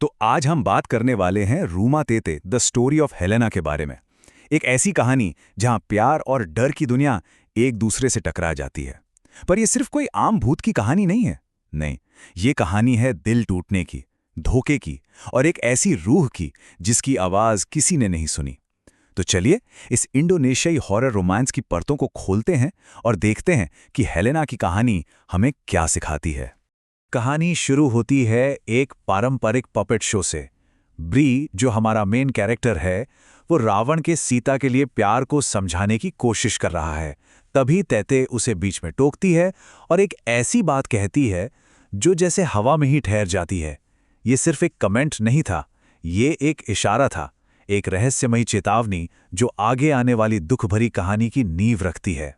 तो आज हम बात करने वाले हैं रूमा तेते द स्टोरी ऑफ हेलेना के बारे में। एक ऐसी कहानी जहां प्यार और डर की दुनिया एक दूसरे से टकरा जाती है। पर यह सिर्फ कोई आम भूत की कहानी नहीं है। नहीं, ये कहानी है दिल टूटने की, धोखे की और एक ऐसी रूह की जिसकी आवाज किसी ने नहीं सुनी। तो चलिए इस इंडोनेशियाई हॉरर रोमांस की परतों को खोलते हैं और देखते हैं कि हेलेना की कहानी हमें क्या सिखाती है। कहानी शुरू होती है एक पारंपरिक पपेट शो से। ब्री, जो हमारा मेन कैरेक्टर है, वो रावण के सीता के लिए प्यार को समझाने की कोशिश कर रहा है। तभी तैते उसे बीच में टोकती है और एक ऐसी बात कहती है जो जैसे हवा में ही ठहर जाती है। ये सिर्फ एक कमेंट नहीं था, ये एक इशारा था, एक रहस्यमयी चेतावनी जो आगे आने वाली दुख भरी कहानी की नींव रखती है।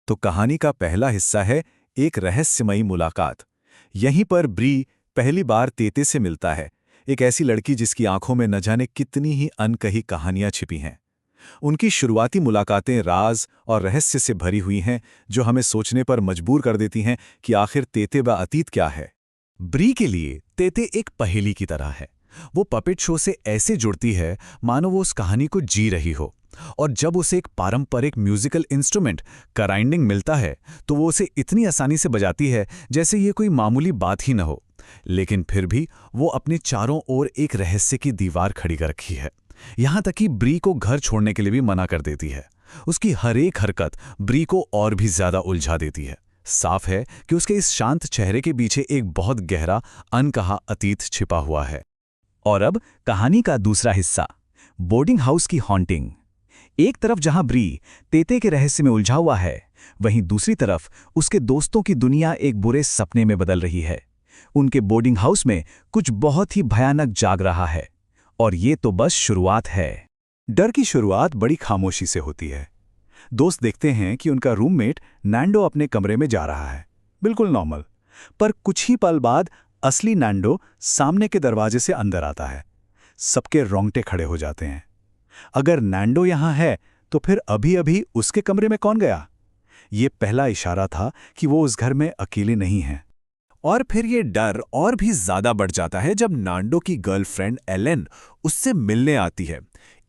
तो कहानी का पहला हिस्सा है एक रहस्यमयी मुलाकात। यहीं पर ब्री पहली बार तेते से मिलता है, एक ऐसी लड़की जिसकी आंखों में न जाने कितनी ही अनकही कहानियां छिपी हैं। उनकी शुरुआती मुलाकातें राज और रहस्य से भरी हुई हैं, जो हमें सोचने पर मजबूर कर देती हैं कि आखिर तेते व अतीत क्या है। ब्री के लिए तेते एक पहेली की तरह है। वो पपेट शो से ऐसे जुड़ती है मानो वो उस कहानी को जी रही हो। और जब उसे एक पारंपरिक म्यूजिकल इंस्ट्रूमेंट कराइंडिंग मिलता है तो वो उसे इतनी आसानी से बजाती है जैसे ये कोई मामूली बात ही न हो। लेकिन फिर भी वो अपने चारों ओर एक रहस्य की दीवार खड़ी कर रखी है। यहां तक कि ब्री को घर छोड़ने के लिए भी मना कर देती है। उसकी हर एक हरकत ब्री को और भी ज्यादा उलझा देती है। साफ है कि उसके इस शांत चेहरे के पीछे एक बहुत गहरा अनकहा अतीत छिपा हुआ है। और अब कहानी का दूसरा हिस्सा, बोर्डिंग हाउस की हॉन्टिंग। एक तरफ जहां ब्री तेते के रहस्य में उलझा हुआ है, वहीं दूसरी तरफ उसके दोस्तों की दुनिया एक बुरे सपने में बदल रही है। उनके बोर्डिंग हाउस में कुछ बहुत ही भयानक जाग रहा है। और ये तो बस शुरुआत है। डर की शुरुआत बड़ी खामोशी से होती है। दोस्त देखते हैं कि उनका रूममेट नैंडो अपने कमरे में जा रहा है, बिल्कुल नॉर्मल। पर कुछ ही पल बाद असली नैंडो सामने के दरवाजे से अंदर आता है। सबके रोंगटे खड़े हो जाते हैं। अगर नैंडो यहां है तो फिर अभी अभी उसके कमरे में कौन गया? ये पहला इशारा था कि वो उस घर में अकेले नहीं हैं। और फिर ये डर और भी ज्यादा बढ़ जाता है जब नांडो की गर्लफ्रेंड एलेन उससे मिलने आती है।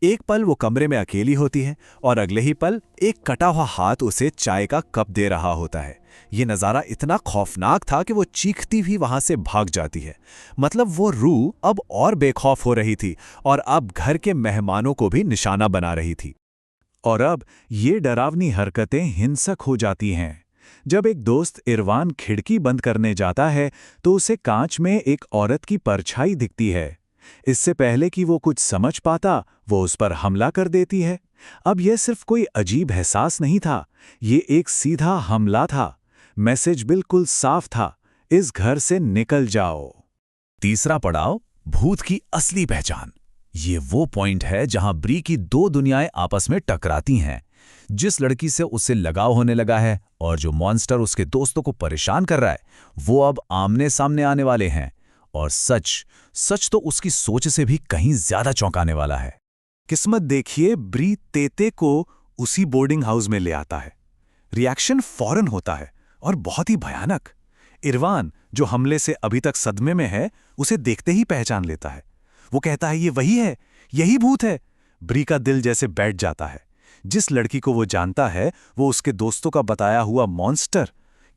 एक पल वो कमरे में अकेली होती है और अगले ही पल एक कटा हुआ हाथ उसे चाय का कप दे रहा होता है। ये नज़ारा इतना खौफनाक था कि वो चीखती भी वहां से भाग जाती है। मतलब वो रूह अब और बेखौफ हो रही थी और अब घर के मेहमानों को भी निशाना बना रही थी। और अब ये डरावनी हरकतें हिंसक हो जाती हैं। जब एक दोस्त इरवान खिड़की बंद करने जाता है तो उसे कांच में एक औरत की परछाई दिखती है। इससे पहले कि वो कुछ समझ पाता, वो उस पर हमला कर देती है। अब यह सिर्फ कोई अजीब एहसास नहीं था, ये एक सीधा हमला था। मैसेज बिल्कुल साफ था, इस घर से निकल जाओ। तीसरा पड़ाव, भूत की असली पहचान। ये वो पॉइंट है जहां ब्री की दो दुनियाएं आपस में टकराती हैं। जिस लड़की से उससे लगाव होने लगा है और जो मॉन्स्टर उसके दोस्तों को परेशान कर रहा है, वो अब आमने सामने आने वाले हैं। और सच तो उसकी सोच से भी कहीं ज्यादा चौंकाने वाला है। किस्मत देखिए, ब्री तेते को उसी बोर्डिंग हाउस में ले आता है। रिएक्शन फौरन होता है और बहुत ही भयानक। इरवान, जो हमले से अभी तक सदमे में है, उसे देखते ही पहचान लेता है। वो कहता है ये वही है, यही भूत है। ब्री का दिल जैसे बैठ जाता है। जिस लड़की को वो जानता है वो उसके दोस्तों का बताया हुआ मॉन्स्टर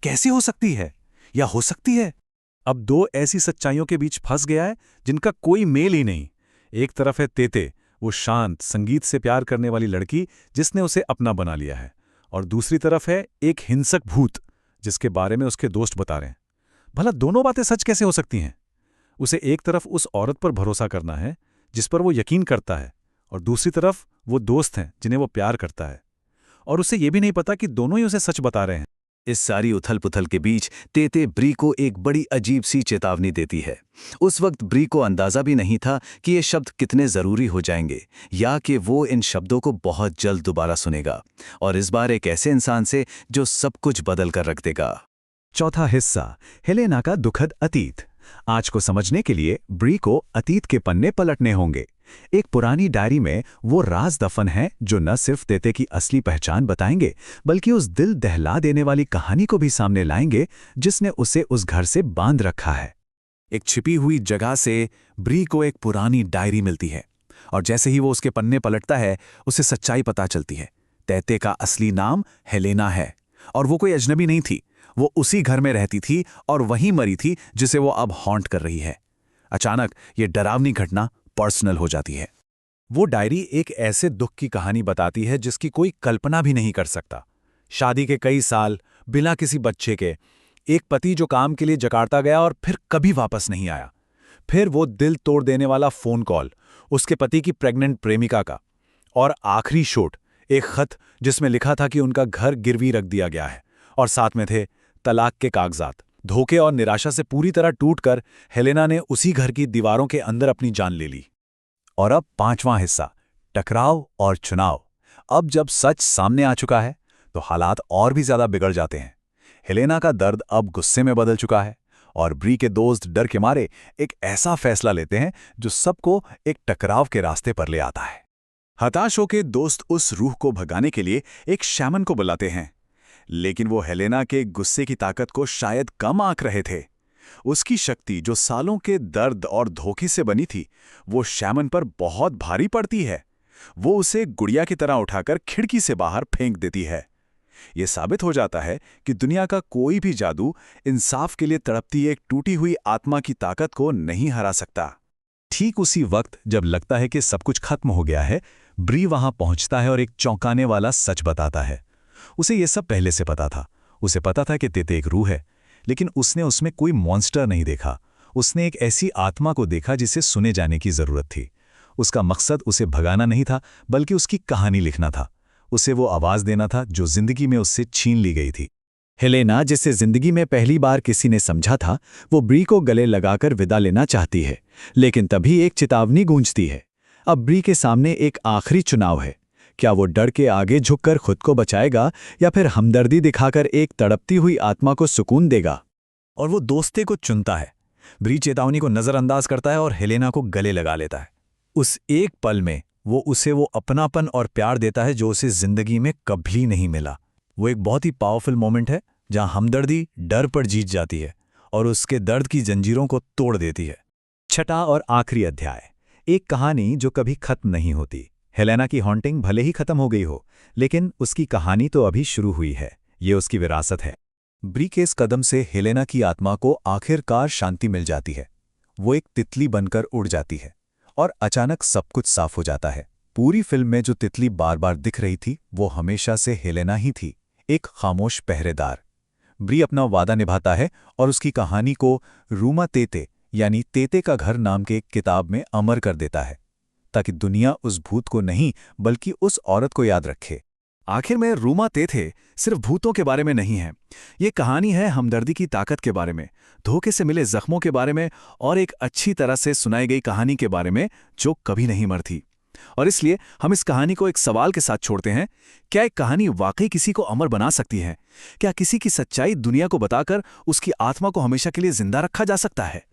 कैसे हो सकती है, या हो सकती है? अब दो ऐसी सच्चाइयों के बीच फंस गया है जिनका कोई मेल ही नहीं। एक तरफ है तेते, वो शांत संगीत से प्यार करने वाली लड़की जिसने उसे अपना बना लिया है, और दूसरी तरफ है एक हिंसक भूत जिसके बारे में उसके दोस्त बता रहे हैं। भला दोनों बातें सच कैसे हो सकती हैं? उसे एक तरफ उस औरत पर भरोसा करना है जिस पर वो यकीन करता है, और दूसरी तरफ वो दोस्त हैं जिन्हें वो प्यार करता है, और उसे ये भी नहीं पता कि दोनों ही उसे सच बता रहे हैं। इस सारी उथल पुथल के बीच तेते ब्री को एक बड़ी अजीब सी चेतावनी देती है। उस वक्त ब्री को अंदाजा भी नहीं था कि ये शब्द कितने जरूरी हो जाएंगे, या कि वो इन शब्दों को बहुत जल्द दोबारा सुनेगा, और इस बार एक ऐसे इंसान से जो सब कुछ बदल कर रख देगा। चौथा हिस्सा, हेलेना का दुखद अतीत। आज को समझने के लिए ब्री को अतीत के पन्ने पलटने होंगे। एक पुरानी डायरी में वो राज दफन हैं जो न सिर्फ तेते की असली पहचान बताएंगे, बल्कि उस दिल दहला देने वाली कहानी को भी सामने लाएंगे जिसने उसे उस घर से बांध रखा है। एक छिपी हुई जगह से ब्री को एक पुरानी डायरी मिलती है और जैसे ही वो उसके पन्ने पलटता है उसे सच्चाई पता चलती है। तैते का असली नाम हेलेना है और वो कोई अजनबी नहीं थी। वो उसी घर में रहती थी और वहीं मरी थी जिसे वो अब हॉन्ट कर रही है। अचानक ये डरावनी घटना पर्सनल हो जाती है। वो डायरी एक ऐसे दुख की कहानी बताती है जिसकी कोई कल्पना भी नहीं कर सकता। शादी के कई साल, बिना किसी बच्चे के, एक पति जो काम के लिए जकार्ता गया और फिर कभी वापस नहीं आया। फिर वो दिल तोड़ देने वाला फोन कॉल उसके पति की प्रेग्नेंट प्रेमिका का, और आखिरी शोट एक खत जिसमें लिखा था कि उनका घर गिरवी रख दिया गया है और साथ में थे तलाक के कागजात। धोखे और निराशा से पूरी तरह टूटकर हेलेना ने उसी घर की दीवारों के अंदर अपनी जान ले ली। और अब 5वां हिस्सा, टकराव और चुनाव। अब जब सच सामने आ चुका है तो हालात और भी ज्यादा बिगड़ जाते हैं। हेलेना का दर्द अब गुस्से में बदल चुका है और ब्री के दोस्त डर के मारे एक ऐसा फैसला लेते हैं जो सबको एक टकराव के रास्ते पर ले आता है। हताश होकर दोस्त उस रूह को भगाने के लिए एक शैमन को बुलाते हैं, लेकिन वो हेलेना के गुस्से की ताकत को शायद कम आंक रहे थे। उसकी शक्ति जो सालों के दर्द और धोखे से बनी थी, वो शैमन पर बहुत भारी पड़ती है। वो उसे गुड़िया की तरह उठाकर खिड़की से बाहर फेंक देती है। ये साबित हो जाता है कि दुनिया का कोई भी जादू इंसाफ के लिए तड़पती एक टूटी हुई आत्मा की ताकत को नहीं हरा सकता। ठीक उसी वक्त जब लगता है कि सब कुछ खत्म हो गया है, ब्री वहां पहुंचता है और एक चौंकाने वाला सच बताता है। उसे ये सब पहले से पता था। उसे पता था कि तेते एक रूह है, लेकिन उसने उसमें कोई मॉन्स्टर नहीं देखा। उसने एक ऐसी आत्मा को देखा जिसे सुने जाने की जरूरत थी। उसका मकसद उसे भगाना नहीं था, बल्कि उसकी कहानी लिखना था। उसे वो आवाज देना था जो जिंदगी में उससे छीन ली गई थी। हेलेना, जिसे जिंदगी में पहली बार किसी ने समझा था, वो ब्री को गले लगाकर विदा लेना चाहती है, लेकिन तभी एक चेतावनी गूंजती है। अब ब्री के सामने एक आखिरी चुनाव है। क्या वो डर के आगे झुककर खुद को बचाएगा या फिर हमदर्दी दिखाकर एक तड़पती हुई आत्मा को सुकून देगा? और वो दोस्ते को चुनता है। ब्री चेतावनी को नजरअंदाज करता है और हेलेना को गले लगा लेता है। उस एक पल में वो उसे वो अपनापन और प्यार देता है जो उसे जिंदगी में कभी नहीं मिला। वो एक बहुत ही पावरफुल मोमेंट है जहां हमदर्दी डर पर जीत जाती है और उसके दर्द की जंजीरों को तोड़ देती है। छठा और आखिरी अध्याय, एक कहानी जो कभी खत्म नहीं होती। हेलेना की हॉन्टिंग भले ही खत्म हो गई हो, लेकिन उसकी कहानी तो अभी शुरू हुई है। ये उसकी विरासत है। ब्री के इस कदम से हेलेना की आत्मा को आखिरकार शांति मिल जाती है। वो एक तितली बनकर उड़ जाती है और अचानक सब कुछ साफ हो जाता है। पूरी फिल्म में जो तितली बार बार दिख रही थी वो हमेशा से हेलेना ही थी, एक खामोश पहरेदार। ब्री अपना वादा निभाता है और उसकी कहानी को रूमा तेते यानी तेते का घर नाम के एक किताब में अमर कर देता है, ताकि दुनिया उस भूत को नहीं बल्कि उस औरत को याद रखे। आखिर में रूमा तेते सिर्फ भूतों के बारे में नहीं है। ये कहानी है हमदर्दी की ताकत के बारे में, धोखे से मिले जख्मों के बारे में और एक अच्छी तरह से सुनाई गई कहानी के बारे में जो कभी नहीं मरती। और इसलिए हम इस कहानी को एक सवाल के साथ छोड़ते हैं, क्या एक कहानी वाकई किसी को अमर बना सकती है? क्या किसी की सच्चाई दुनिया को बताकर उसकी आत्मा को हमेशा के लिए जिंदा रखा जा सकता है?